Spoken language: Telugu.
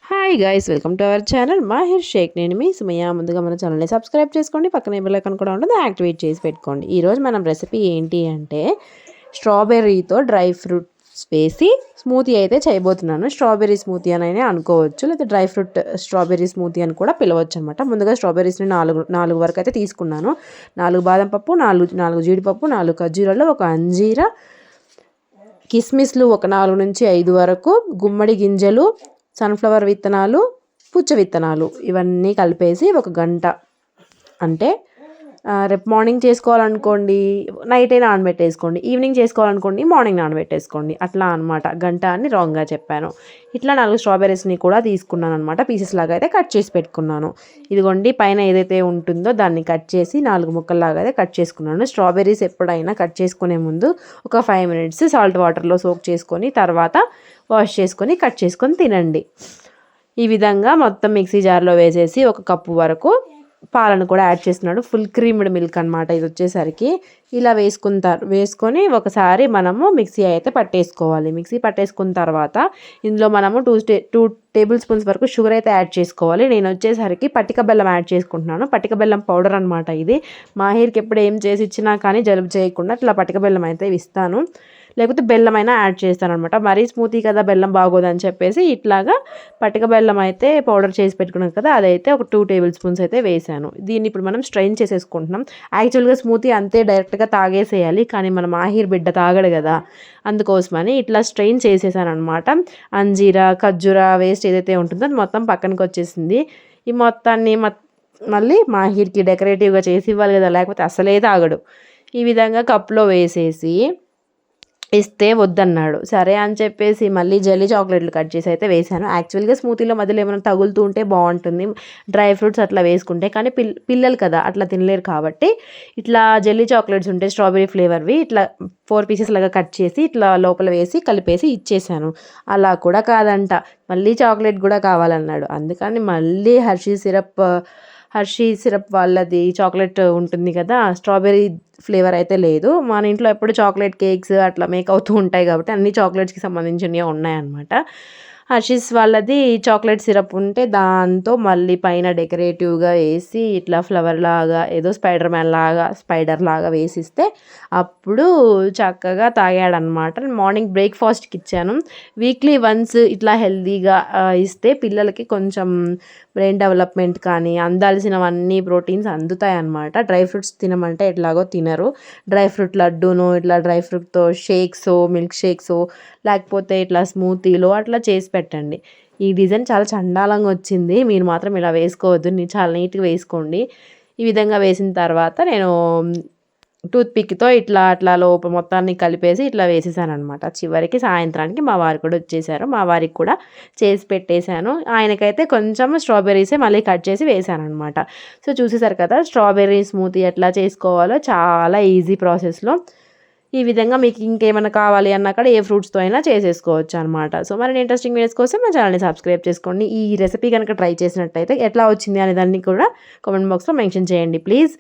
Hi guys, welcome to our channel Mahir Shaikh. నేను మీ సుమయ్య. ముందుగా మన ఛానల్ని సబ్స్క్రైబ్ చేసుకోండి, పక్కన బెల్ ఐకాన్ కూడా ఉంటుంది, యాక్టివేట్ చేసి పెట్టుకోండి. ఈరోజు మనం రెసిపీ ఏంటి అంటే స్ట్రాబెర్రీతో డ్రై ఫ్రూట్స్ వేసి స్మూతీ అయితే చేయబోతున్నాను. స్ట్రాబెర్రీ స్మూతీ అని అనుకోవచ్చు, లేదా డ్రై ఫ్రూట్ స్ట్రాబెర్రీ స్మూతీ అని కూడా పిలవచ్చు అనమాట. ముందుగా స్ట్రాబెర్రీస్ని నాలుగు వరకు అయితే తీసుకున్నాను. 4 బాదం పప్పు, 4 జీడిపప్పు, 4 ఖర్జూరాలు, 1 అంజీరా, కిస్మిస్లు ఒక 4 నుంచి 5 వరకు, గుమ్మడి గింజలు, సన్ఫ్లవర్ విత్తనాలు, పుచ్చ విత్తనాలు, ఇవన్నీ కలిపేసి 1 గంట, అంటే రేపు మార్నింగ్ చేసుకోవాలనుకోండి నైటే నానబెట్టేసుకోండి, ఈవినింగ్ చేసుకోవాలనుకోండి మార్నింగ్ నానబెట్టేసుకోండి, అట్లా అనమాట. గంట అని రాంగ్గా చెప్పాను. ఇట్లా 4 స్ట్రాబెర్రీస్ని కూడా తీసుకున్నాను అనమాట. పీసెస్ లాగా అయితే కట్ చేసి పెట్టుకున్నాను. ఇదిగోండి, పైన ఏదైతే ఉంటుందో దాన్ని కట్ చేసి 4 ముక్కల్లాగా అయితే కట్ చేసుకున్నాను. స్ట్రాబెర్రీస్ ఎప్పుడైనా కట్ చేసుకునే ముందు ఒక 5 మినిట్స్ సాల్ట్ వాటర్లో సోక్ చేసుకొని తర్వాత వాష్ చేసుకొని కట్ చేసుకొని తినండి. ఈ విధంగా మొత్తం మిక్సీ జార్లో వేసేసి 1 కప్పు వరకు పాలను కూడా యాడ్ చేస్తున్నాడు. ఫుల్ క్రీమ్డ్ మిల్క్ అనమాట ఇది వచ్చేసరికి. ఇలా వేసుకొని ఒకసారి మనము మిక్సీ అయితే పట్టేసుకోవాలి. మిక్సీ పట్టేసుకున్న తర్వాత ఇందులో మనము 2 టేబుల్ స్పూన్స్ వరకు షుగర్ అయితే యాడ్ చేసుకోవాలి. నేను వచ్చేసరికి పటిక బెల్లం యాడ్ చేసుకుంటున్నాను. పటిక బెల్లం పౌడర్ అనమాట ఇది. మాహిర్కి ఎప్పుడు ఏం చేసి ఇచ్చినా కానీ జలుబు చేయకుండా ఇట్లా పటిక బెల్లం అయితే ఇస్తాను, లేకపోతే బెల్లం అయినా యాడ్ చేస్తాను అనమాట. మరీ స్మూతీ కదా బెల్లం బాగోదని చెప్పేసి ఇట్లాగా పటిక బెల్లం అయితే పౌడర్ చేసి పెట్టుకున్నాం కదా, అదైతే ఒక 2 టేబుల్ స్పూన్స్ అయితే వేసాను. దీన్ని ఇప్పుడు మనం స్ట్రెయిన్ చేసేసుకుంటున్నాం. యాక్చువల్గా స్మూతీ అంతే డైరెక్ట్గా తాగేసేయాలి, కానీ మన మాహిర్ బిడ్డ తాగడు కదా, అందుకోసమని ఇట్లా స్ట్రెయిన్ చేసేసాను అనమాట. అంజీరా ఖర్జూరా వేస్ట్ ఏదైతే ఉంటుందో అది మొత్తం పక్కనకి వచ్చేసింది. ఈ మొత్తాన్ని మళ్ళీ మాహిర్కి డెకరేటివ్గా చేసి ఇవ్వాలి కదా, లేకపోతే అసలే తాగడు. ఈ విధంగా కప్లో వేసేసి ఇస్తే వద్దన్నాడు. సరే అని చెప్పేసి మళ్ళీ జెల్లీ చాక్లెట్లు కట్ చేసి అయితే వేసాను. యాక్చువల్గా స్మూతీలో మధ్యలో ఏమైనా తగులుతూ ఉంటే బాగుంటుంది డ్రై ఫ్రూట్స్ అట్లా వేసుకుంటే, కానీ పిల్లలు కదా అట్లా తినలేరు కాబట్టి ఇట్లా జెల్లీ చాక్లెట్స్ ఉంటే స్ట్రాబెరీ ఫ్లేవర్వి ఇట్లా 4 పీసెస్ లాగా కట్ చేసి ఇట్లా లోపల వేసి కలిపేసి ఇచ్చేసాను. అలా కూడా కాదంట, మళ్ళీ చాక్లెట్ కూడా కావాలన్నాడు. అందుకని మళ్ళీ హర్షీ సిరప్ వాళ్ళది చాక్లెట్ ఉంటుంది కదా, స్ట్రాబెర్రీ ఫ్లేవర్ అయితే లేదు. మన ఇంట్లో ఎప్పుడు చాక్లెట్ కేక్స్ అట్లా మేక్ అవుతూ ఉంటాయి కాబట్టి అన్ని చాక్లెట్స్కి సంబంధించినవి ఉన్నాయన్నమాట. హర్షీస్ వాళ్ళది చాక్లెట్ సిరప్ ఉంటే దాంతో మళ్ళీ పైన డెకరేటివ్గా వేసి ఇట్లా ఫ్లవర్ లాగా ఏదో స్పైడర్ లాగా వేసిస్తే అప్పుడు చక్కగా తాగాడనమాట. మార్నింగ్ బ్రేక్ఫాస్ట్కి ఇచ్చాను. వీక్లీ వన్స్ ఇట్లా హెల్తీగా ఇస్తే పిల్లలకి కొంచెం బ్రెయిన్ డెవలప్మెంట్ కానీ అందాల్సినవన్నీ ప్రోటీన్స్ అందుతాయి అన్నమాట. డ్రై ఫ్రూట్స్ తినమంటే ఎట్లాగో తినరు. డ్రై ఫ్రూట్ లడ్డూను ఇట్లా డ్రై ఫ్రూట్తో షేక్సో మిల్క్ షేక్సో లేకపోతే ఇట్లా స్మూతీలో అట్లా చేసి పెట్టండి. ఈ డిజైన్ చాలా చండాలంగా వచ్చింది, మీరు మాత్రం ఇలా వేసుకోవద్దు, చాలా నీట్గా వేసుకోండి. ఈ విధంగా వేసిన తర్వాత నేను టూత్ పిక్తో అట్లా లోపల మొత్తాన్ని కలిపేసి ఇట్లా వేసేసాను అనమాట. చివరికి సాయంత్రానికి మా వారు కూడా వచ్చేసారు. మా వారికి కూడా చేసి పెట్టేశాను. ఆయనకైతే కొంచెం స్ట్రాబెర్రీసే మళ్ళీ కట్ చేసి వేసాను అనమాట. సో చూసేసారు కదా స్ట్రాబెర్రీ స్మూతీ ఎట్లా చేసుకోవాలో, చాలా ఈజీ ప్రాసెస్లో. ఈ విధంగా మీకు ఇంకేమైనా కావాలి అన్నా కూడా ఏ ఫ్రూట్స్తో అయినా చేసేసుకోవచ్చు అనమాట. సో మరి ఇంట్రెస్టింగ్ వీడియోస్ కోసం మా ఛానల్ని సబ్స్క్రైబ్ చేసుకోండి. ఈ రెసిపీ కనుక ట్రై చేసినట్టయితే ఎట్లా వచ్చింది అనే దాన్ని కూడా కామెంట్ బాక్స్లో మెన్షన్ చేయండి ప్లీజ్.